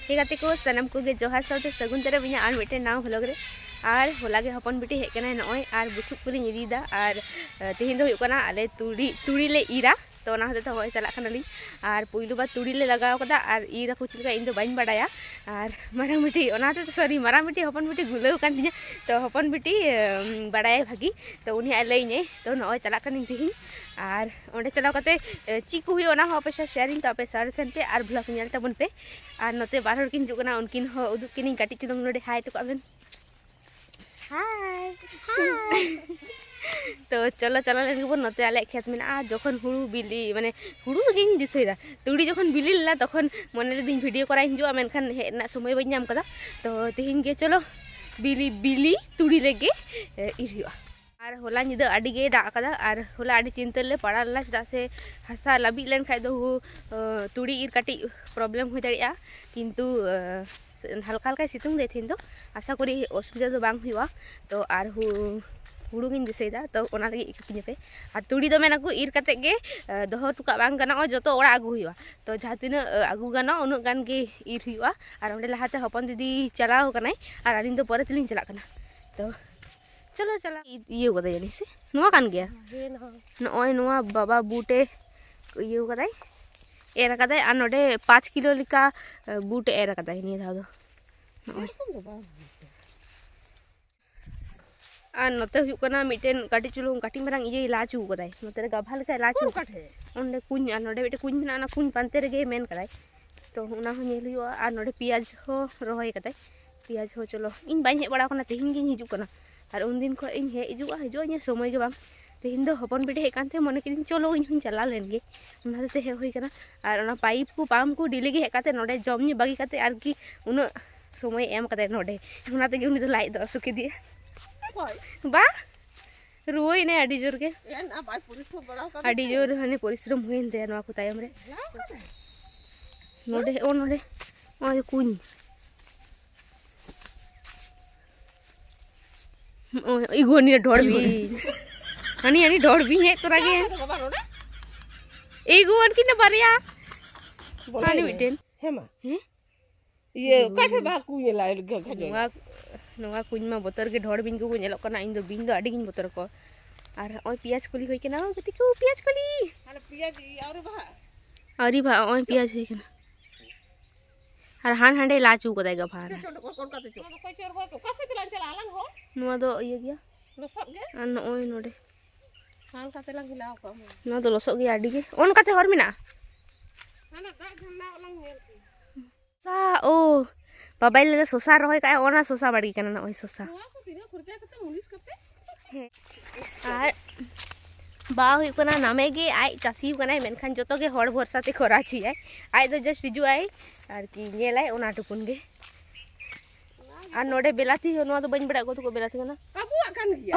हे गाते को सनम को जोहार साथे सगुन तेरे बिना आर मिटे नाव व्लॉग रे और होला गे हपन बिटी हेज कना नय और बुसुक को लिंग इदीदा और तेहिन दो हुयु कना आले तुड़ी ले इरा तो ना होते होय चला कनाली और पुइलु बा तुड़ी ले लगाव कदा और इरा को चिलका इन दो बाइन बाडाया और मारांग बिटी ओनाते तो सॉरी मारांग बिटी हपन बिटी गुलाव कान तिया तो हपन बिटी बाडाय भागी तो उनी आ लइने तो नय चला कनिन तिहिन और ओंडे चलाव कते ची को हुयो ना हो पे शेयरिंग तो पे सार थेन पे और ब्लॉग नेल तबन पे और नते बार हर किन जुकना उनकिन हो उदुक किनी काटी चुलुंग नोडे हाय तो काबेन हाय तो चलो चला लेन गबो नते आले खेत मेना जखन हुड़ू बिली माने हुड़ू गिन दिसैदा तुड़ी जखन बिली ला तखन मने दिन वीडियो करा हिजुआ मेनखान हेना समय बई नाम कदा तो तेहिन गे चलो बिली तुड़ी लेगे इर हुआ और होला निदा आडी गे दाग कदा और होला आडी चिंता ले पड़ा ला चदा से हसा लबी लेन खाय दो तुड़ी इर काटी प्रॉब्लम हो दाड़िया किंतु हल्का हल्का सितुंग दे थिन दो आशा करी असुविधा तो बांग हुआ तो और हुड़ू गिन दिसैदा तो ओना लगी इककिन पे और तुड़ी दो मेना को इर कते गे दोहो टुका बांग गाना जतो ओड़ा आगु हुआ तो जहाँ तीन आगु गाना उन गान गे इर हुआ और ओंडे लहाते हपन दीदी चलाव कनाय और आलिन दो परे तेलिन चला कना तो चलो चला ये कदा जानी से नुआ कान गया नय नुआ बाबा बूटे ये कदाय एर कदाय और नोडे 5 किलो लिका बूट एर कदाय नि धाव दो और नते हुयु कना मिटेन काटी चुलुंग काटी मरांग इजे लाचू कदाय नते गाभा लेका लाचू काठे ओंडे कुñ और नोडे मिटे कुñ मेना ना कुñ पानते रेगे मेन कदाय तो उना हो नेल हुयु और नोडे पियाज हो रोहय कदाय पियाज हो चलो इन बाइन हे बड़ा कना तेहिन गिन हिजु कना और उन दिन को इन हे हिजुआ समय के बांग तेहिन दो हपन बिटे हे कानते मने किदिन चलो इन हुन चला लेनगे उनाते हे होई कना और ओना पाइप को पाम को डिले गे हे काते नोडे जम नि बागी काते आर की उन समय एम काते नोडे उनाते गे उनी दो लाई दो सुके दिए बा रुई ने आडी जोर के ना बाय परिश्रम बड़ा का आडी जोर हने परिश्रम होइन दे नवा को तायम रे नोडे ओ नोडे ओ कुñ इगोनी ढोड़ भी हनी ढोड़ भी है तोरा गे इगोन की न बारिया हनी मिटेन हेमा ये काठे बा कुñ ला नवा कुñ मा बोतर के ढोड़ बिन को नेलो कना इन दो बिन दो आडी गिन बोतर को और ओय पियाज कली होय केना गति को पियाज कली अरे पियाज औरी भा ओय पियाज होय केना और हान हांडे लाचू को दायगा भार नुआ दो ये गया लसक गे अन ओय नोडे हाल काते ला गिलाव को नुआ दो लसक गे आडी गे ओन काते हर मिना हाना दा झंडा ओलंग नेल सा ओ बाबाई ले सोसा रहोय का ओना सोसा बाड़ी कना ना ओय सोसा नुआ को तिना खर्चा कते मुनिस कते और बा हुई कना नामे गे आई चासी कना मेनखान जतो गे हड़ भरसा ते खराची है आई दो जस्ट हिजु आई और की नेलाय ओना टुकुन गे और नोडे बेलाती हो नुआ तो बइन बड़ा को तो बेलाती कना अबुआ कान गिया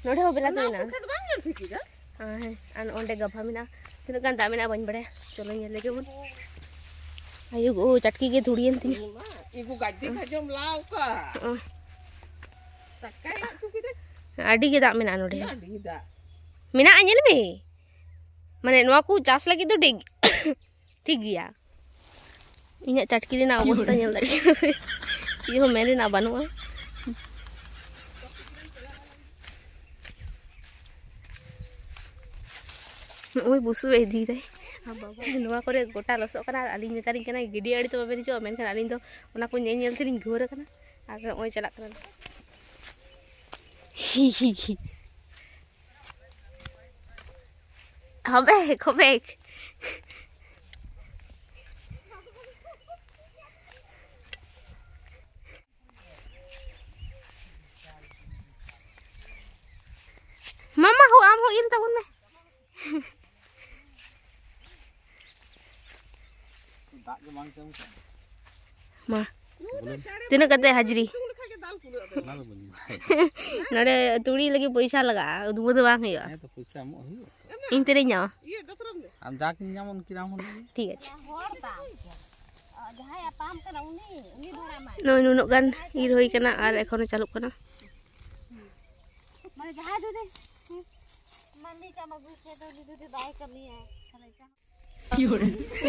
नोडे हो बेलाती ना खेत बांग ठीक गा हां अन ओंडे गभा मिना तिन गान दामिना बइन बड़ा चलो ये लेके बुन आयु गो चटकी गे धुड़ियन ती इगु गाजी खजम लाव का तकाय चुकी दे आडी गे दा मिना नोडे आडी दा मिना आनेल में माने नोआ को चास लगी तो ठीक गया इना चटकी रेना अवस्था नेल दाड़ी ये हो मेरे ना बानुआ ओय बुसु एदी दे बाबा नोआ करे गोटा लसो कना आली नेतारी कना गिडी आड़ी तो बाबे जो मेनखान आली तो ओना को नेल तेलिन घोर कना आर ओय चला कना हबे मामा हो आम हो इन तबन में मा तीन कते हाजरी नडे तुड़ी लगे पैसा लगा दुबो दो बांग होया तो पैसा हम होयो इन तेरे न्या हम जाके न्या मन किरा मन ठीक है जहाय पाम कना उनी धरा मा नय नुनो गान इर होई कना और एखोनो चालू कना माने जहाय दे दे मंदी का मगु से तो दीदी बाय करनी है ये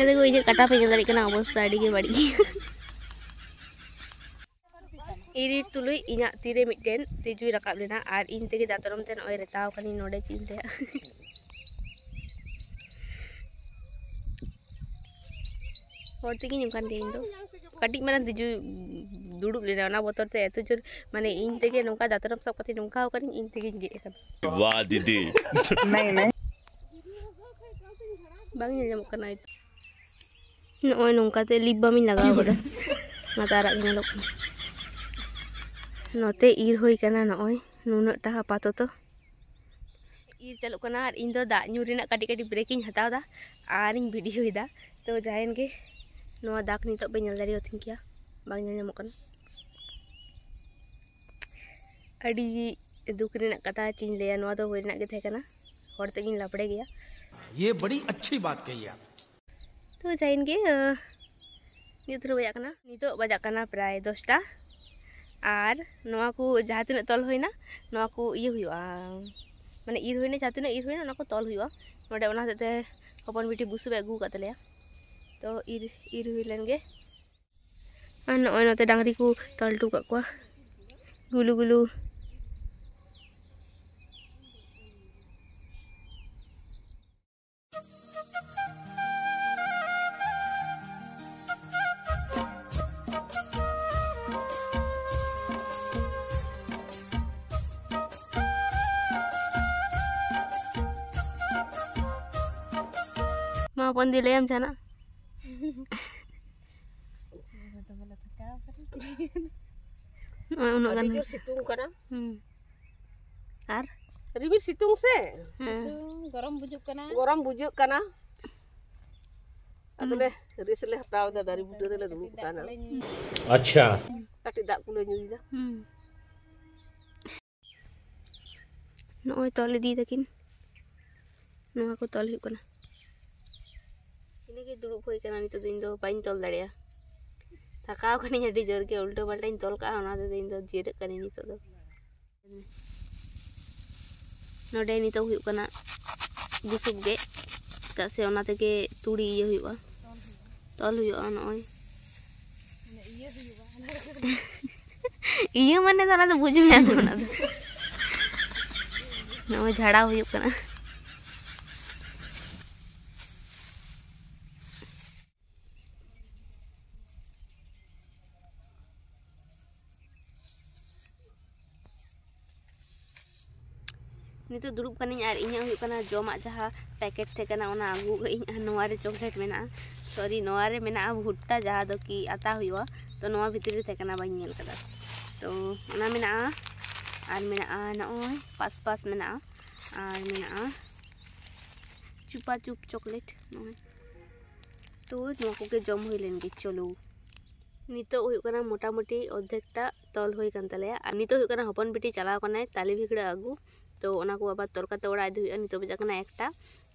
देखो ये कटा पे जल्दी कना अवस्था आड़ी के बाड़ी इरिर तुलुई इना तीरे मिटेन तिजुई रकाब लेना और इन तेगे दातरम ते नय रेताव कनी नोडे चिंते और तेगी निमकान गे इंदो कटिक माना तिजु दुडुब लेना ना बोतर ते एतो जोर माने इन तेगे नोका दातरम सब कति नोका कनी इन तेगे गे कन वाह दीदी नहीं बांग ये जम कना नय नोका ते लिप बाम लगाव बड़ा मातारा गे लोक नोते इर होई कना नय नुनटा आपाततो इर चलो कना और इन दो दा न्यूरिना काटी काटी ब्रेकिंग हतावदा और इन वीडियो इदा तो जायन के नोआ दाग नितो पे नेल दाड़ी होथिन किया बांग नेल ᱧᱟᱢᱚᱜ ᱠᱟᱱᱟ अडी दुख रेना कथा चिन लेया नोआ दो होइना गे थे कना हर तगिन लापड़े गया ये बड़ी अच्छी बात कही आप तो जायन के नितो बजा कना नितो बजा कना प्राय 10टा और नोआ को जहाँ तिना तल होइना नोआ को इये हुआ माने इर होइना जहाँ तिना इर होइना ना को तल हुआ नोडे ओना हते हपन बिटी बुसुबे अगु कतलेया तो इर हुई लेनगे और नय नते डांगरी को तल टू का गुलू गुलू मा अपन दिले हम जाना Rijur situng kana. Ar Ribir situng se. गरम बुजुक कना Goram bujuk kana. Atule risle hataw da dari budure le dulu kana. अच्छा Kati dak kule nyui da. नय तल दी तकिन नोआ को तल हुई कना इने के दुड़ुब होई कना नितो दिन दो बाइन तल दाड़िया थकाव कनी अडी जोर के उल्टो पल्टाइन तल का ओना दो दिन दो जिर कनी नितो दो नोडे नितो हुई कना बुसुब गे का से ओना ते के तुड़ी ये हुईवा तल हुईवा नय इये माने तो ओना तो बुझ में आतो ओना दो नय झाड़ा हुई कना नितो दुड़ुब कनी और इኛ हुई कना जमा जहा पैकेट थे कना ओना आगु गई नोआ रे चॉकलेट मेना सॉरी नोआ रे मेना भुट्टा जहा दो की आता हुआ तो नोआ भीतर थे कना बाई नेल कदा तो ओना मेना और मेना नय पास पास मेना और मेना चुपा चुप चॉकलेट नय तो नोआ को के जम हुई लेन गे चलो नितो हुई कना मोटा मोटी अर्धेकटा तल हुई कान तलेया और नितो हुई कना हपन बेटी चलाव कना ताली भिगड़ा आगु तो ओना को बाबा तरकाते ओड़ा इदि हुई नितो बजा कना एकटा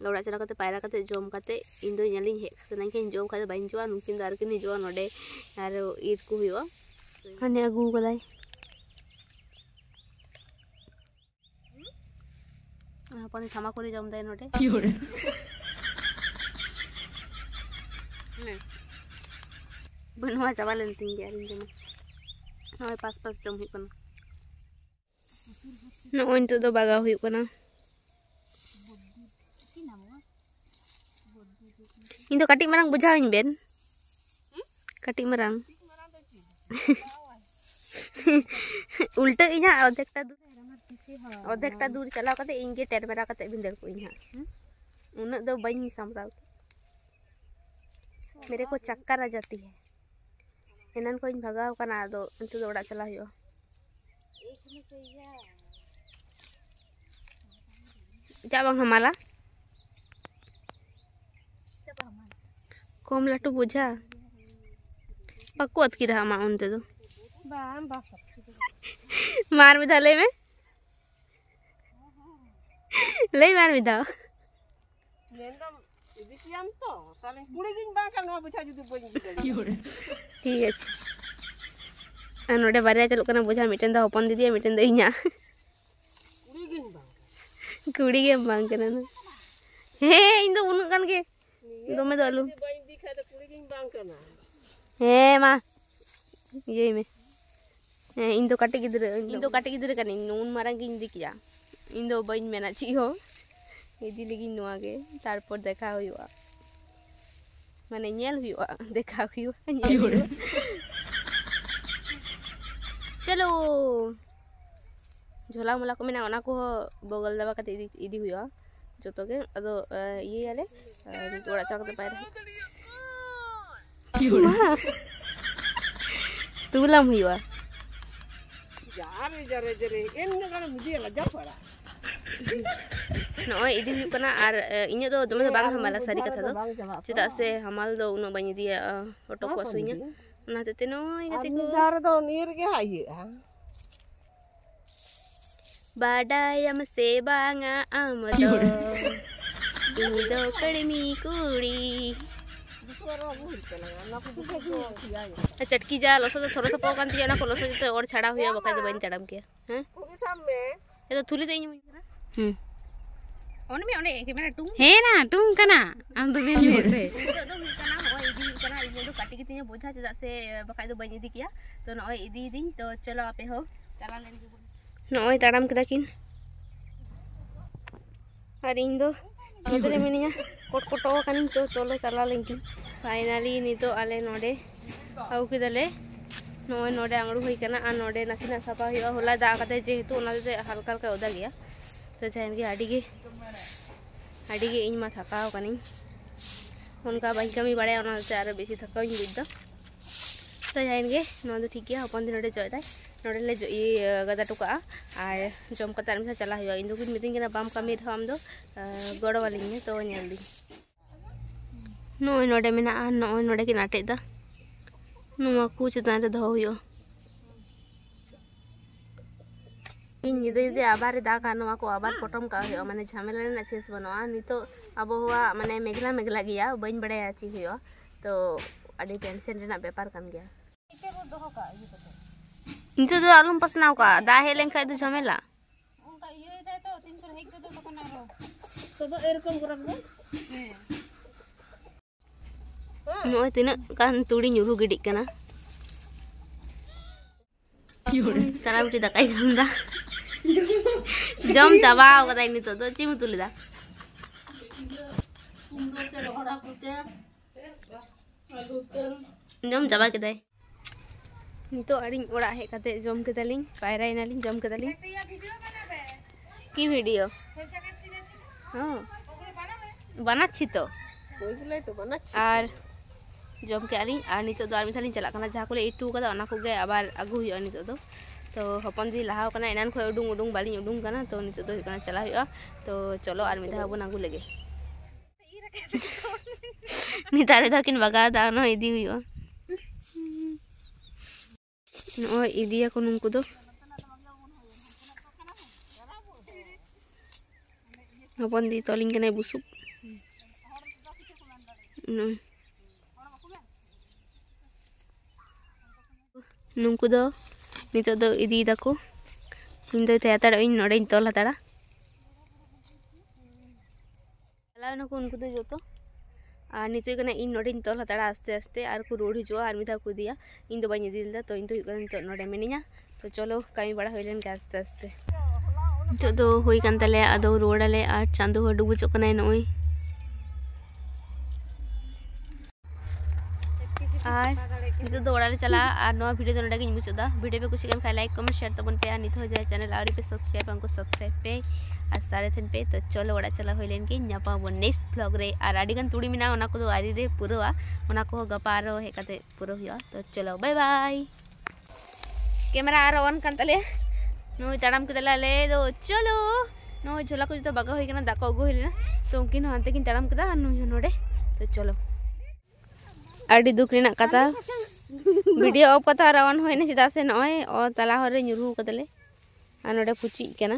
ओड़ा चला कते पायरा कते जम कते इन दो नेलिन हे सनाई के जम खाते बाइन जोआ नुकिन दार के नि जोआ नोडे और ईद को हुआ हने आगु गलाई अपन थामा करे जम दाय नोडे बनवा चावा लेन तिन गया रिन जमा पास पास जम हुई कना नय तो दो बागा हुई कना इन तो काटी मारंग बुझाविन बेन काटी मारंग उल्टा इना अधेकटा दूर चलाव कते इंगे टेरमेरा कते बिंदर को इना उन दो बई सामराव मेरे को चक्कर आ जाती है एनन को इन भगाव कना दो अंतु दौड़ा चला हुआ क्या बांग हमारा कम लाटू बुझा पक्को अतकी रहा मा उनते तो मार मिधा ले में ले मार मिधा ठीक है नोडे बारे चलो कना बुझा मिटन दा हपन दीदी मिटन दा इኛ कुड़ी के बांग कना ना हे इन दो उन कन के दोमे दो आलू हे मा ये में इन दो काटे गिद्रे कनी नून मारंग गिन दिकिया इन दो बइन मेना ची हो इदी लगी नोआ गे तारपर देखा हुआ माने नेल हुआ देखा हुआ नेल हुआ चलो झोला मोला को मेना ओना को बगल दबा कते इदी हुआ जोतो गे अदो ये याले ओड़ा चाकते पाए तुलाम हुआ Jare jare jare. Ini kan mudia lah japara. नॉय इदी हुई कना आर इन्हें तो दमे बांग हमाला सारी कथा दो चिता से हमाल दो उनो बनी दिया ऑटो को सुइnya ना ते नॉय गति को Jare तो नीर के हाई है. बाडायम से बांगा आमदो दूधो कड़मी कुड़ी चटकी जा लसो तो थोड़ा सा पकान दिया ना को लसो तो और छड़ा हुआ बकाय तो बन चढ़म के हैं ये तो थुली देኝ ओने में ओने कैमरा टुंग है ना टुंग कना आम तो बेन से तो कना होय इदी कना इने तो काटी कितिया बोझा चदा से बकाय तो बन इदी किया तो नय इदी दिन तो चलो आपे हो चला लेन के नय ताड़ाम कदा किन और इन दो नोदरे मिनिया कोटकोटो कनी तो चलो चला लेन किन फाइनली नी तो आले नोडे आउ किदले नय नोडे आंगड़ू होई कना आ नोडे नासिना सापा हुआ होला दा कते जेहेतु ओना दे हल्का हल्का ओदा गया तो जाइन के आड़ी इन मा थकाव कनी उनका बाई कमी बाड़े ओना से आरो बेसी थकाव इन बुझ तो जाइन के नो तो ठीक है अपन दिन नोडे जय ताई नोडे ले ये गदा टुका आर जम कता आरम से चला हुआ इन दो कुछ मीटिंग के बाम कमी हम दो गड़ो वाली ने तो नेल दी नो नोडे मेना नो नोडे के नाटे दा नुमा को चेतान रे दो हुयो इन निदे आबार दागा नोआ को आबार पटम का हुयो माने झमेला ने शेष बनवा नितो अब हुआ माने मेघला मेघला गया बइन बड़े आची हुयो तो अडी टेंशन रेना व्यापार कान गया नितो तो आलम पसनाव का दा हे लेन खाय दो झमेला उनका ये दे तो तीन कर हेक दो तो कना रो तो एरकम करब दो नोय तिना कान तुड़ी ᱧᱩᱨᱩ गिडिक कना तारा उठी दकाई जमदा जम चाबाव कदाई नितो तो चिम तुलिदा जम चाबा केदाई नितो आड़ी ओड़ा हे कते जम केदालिन पायराइनालिन जम केदालिन की वीडियो हां बनाच्छी तो और जम के आली और नितो दो आर्मी थाली चला कना जहां कोले इटू कदा ओना कोगे आबार आगु हुयो नितो दो तो हपन दी लाहाव कना एनान खो उडुंग उडुंग बाली उडुंग कना तो नितो दो कना चला हुयो तो चलो आर्मी धा बन आगु लगे नितारे दा किन बगा दा न इदी हुयो नो इदिया को नुंकु दो हपन दी तोलिंग कना बुसुप नुंकु दो नितो दो इदी दाको इन दो ते आताड़ इन नोडे तोल हताड़ा चलाव नको उनको दो जोतो और नितो कना इन नोडे तोल हताड़ा आस्ते आस्ते और को रोड हिजुआ और मिदा को दिया इन दो बाई दिलदा तो इन दो नितो नोडे मिनिया तो चलो कमी बड़ा होइलेन के आस्ते आस्ते नितो दो होई कान तले आदो रोडाले और चांदो हो डुबुचो कना नोई और नितो दो ओड़ा चला और नवा वीडियो तो नडा गिन मुचदा वीडियो पे कुछ कम खाय लाइक कमेंट शेयर तबन पे नित हो जाए चैनल और पे सब्सक्राइब हमको सब्सक्राइब पे और सारे थन पे तो चलो ओड़ा चला होइलेन के न्यापा वो नेक्स्ट व्लॉग रे और आडिगन तुड़ी मिना ओना को दो आरी रे पुरोवा ओना को गपा रो हे कते पुरो हुआ तो चलो bye bye camera are on कान तले नो ताड़ाम के तला ले दो चलो नो झोला को तो बगा होई कना दाको अगु होइलेना तो उनकिन हांते किन ताड़ाम कदा नो नोडे तो चलो आड़ी दुख रेना कथा वीडियो ऑफ कथा ऑन होइना चिदा से नय ओ तला हरे ᱧᱩᱨᱩ कदले आ नोडे पुची केना